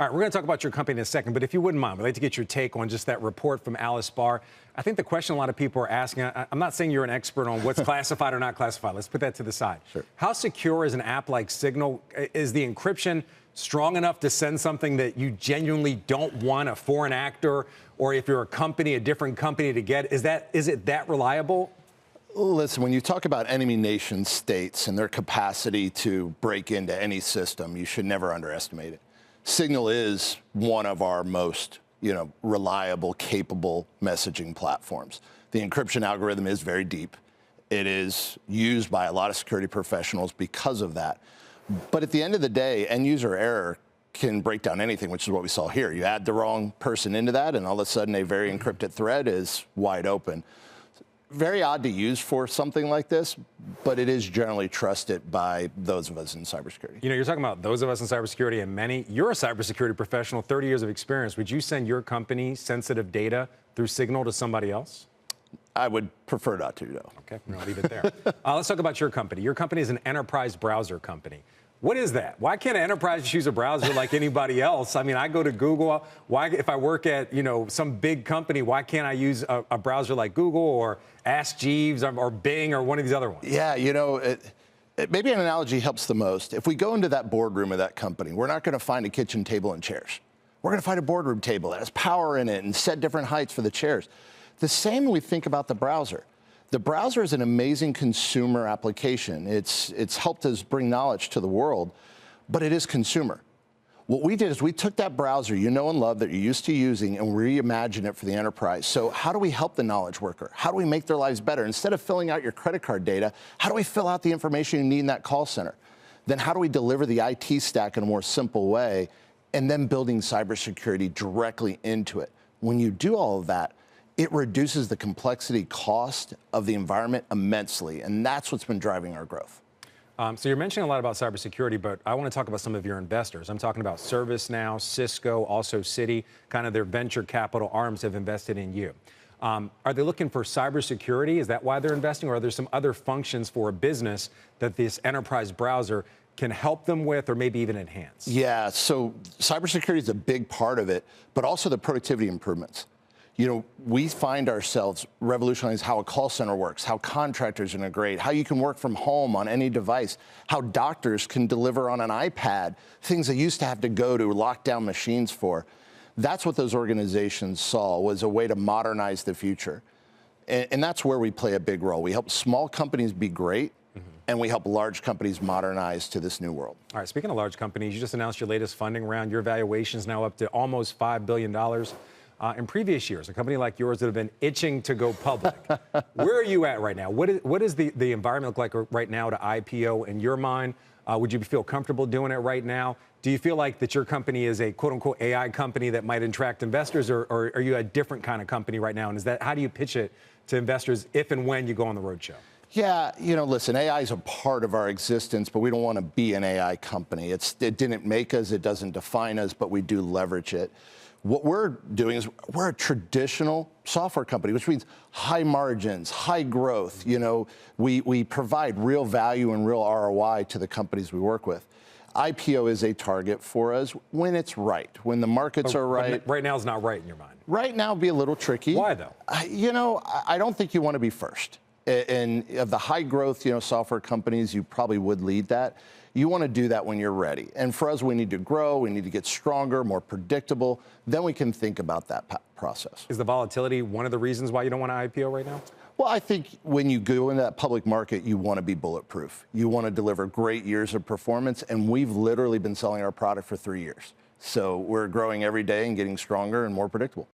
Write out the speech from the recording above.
All right, we're going to talk about your company in a second, but if you wouldn't mind, we'd like to get your take on just that report from Alice Barr. I think the question a lot of people are asking, I'm not saying you're an expert on what's classified or not classified. Let's put that to the side. Sure. How secure is an app like Signal? Is the encryption strong enough to send something that you genuinely don't want a foreign actor, or if you're a company, a different company to get? Is it that reliable? Listen, when you talk about enemy nation states and their capacity to break into any system, you should never underestimate it. Signal is one of our most, reliable, capable messaging platforms. The encryption algorithm is very deep. It is used by a lot of security professionals because of that. But at the end of the day, end user error can break down anything, which is what we saw here. You add the wrong person into that, and all of a sudden a very encrypted thread is wide open. Very odd to use for something like this, but it is generally trusted by those of us in cybersecurity. You're talking about those of us in cybersecurity, and many. You're a cybersecurity professional, 30 years of experience. Would you send your company sensitive data through Signal to somebody else? I would prefer not to, though. Okay, I'll leave it there. Let's talk about your company. Your company is an enterprise browser company. What is that? Why can't an enterprise use a browser like anybody else? I mean, I go to Google. Why, if I work at, some big company, why can't I use a browser like Google or Ask Jeeves or Bing or one of these other ones? Yeah, maybe an analogy helps the most. If we go into that boardroom of that company, we're not going to find a kitchen table and chairs. We're going to find a boardroom table that has power in it and set different heights for the chairs. The same when we think about the browser. The browser is an amazing consumer application. It's helped us bring knowledge to the world, but it is consumer. What we did is we took that browser you know and love that you're used to using and reimagined it for the enterprise. So how do we help the knowledge worker? How do we make their lives better? Instead of filling out your credit card data, how do we fill out the information you need in that call center? Then how do we deliver the IT stack in a more simple way, and then building cybersecurity directly into it? When you do all of that, it reduces the complexity cost of the environment immensely, and that's what's been driving our growth. So you're mentioning a lot about cybersecurity, but I want to talk about some of your investors. I'm talking about ServiceNow, Cisco, also Citi, kind of their venture capital arms have invested in you. Are they looking for cybersecurity? Is that why they're investing, or are there some other functions for a business that this enterprise browser can help them with or maybe even enhance? Yeah, so cybersecurity is a big part of it, but also the productivity improvements. We find ourselves revolutionizing how a call center works, how contractors integrate, how you can work from home on any device, how doctors can deliver on an iPad, things they used to have to go to lockdown machines for. That's what those organizations saw, was a way to modernize the future. And that's where we play a big role. We help small companies be great, and we help large companies modernize to this new world. All right, speaking of large companies, you just announced your latest funding round. Your valuation is now up to almost $5 billion. In previous years, a company like yours that have been itching to go public. Where are you at right now? What is the environment look like right now to IPO in your mind? Would you feel comfortable doing it right now? Do you feel like that your company is a quote-unquote AI company that might attract investors, or are you a different kind of company right now? And how do you pitch it to investors if and when you go on the roadshow? Yeah, listen, AI is a part of our existence, but we don't want to be an AI company. It didn't make us, it doesn't define us, but we do leverage it. What we're doing is we're a traditional software company, which means high margins, high growth. We provide real value and real ROI to the companies we work with. IPO is a target for us when it's right, when the markets are right. But right now is not right in your mind. Right now would be a little tricky. Why, though? I don't think you want to be first. And of the high growth, software companies, you probably would lead that. You want to do that when you're ready. And for us, we need to grow, we need to get stronger, more predictable. Then we can think about that process. Is the volatility one of the reasons why you don't want to IPO right now? Well, I think when you go into that public market, you want to be bulletproof. You want to deliver great years of performance, and we've literally been selling our product for 3 years. So we're growing every day and getting stronger and more predictable.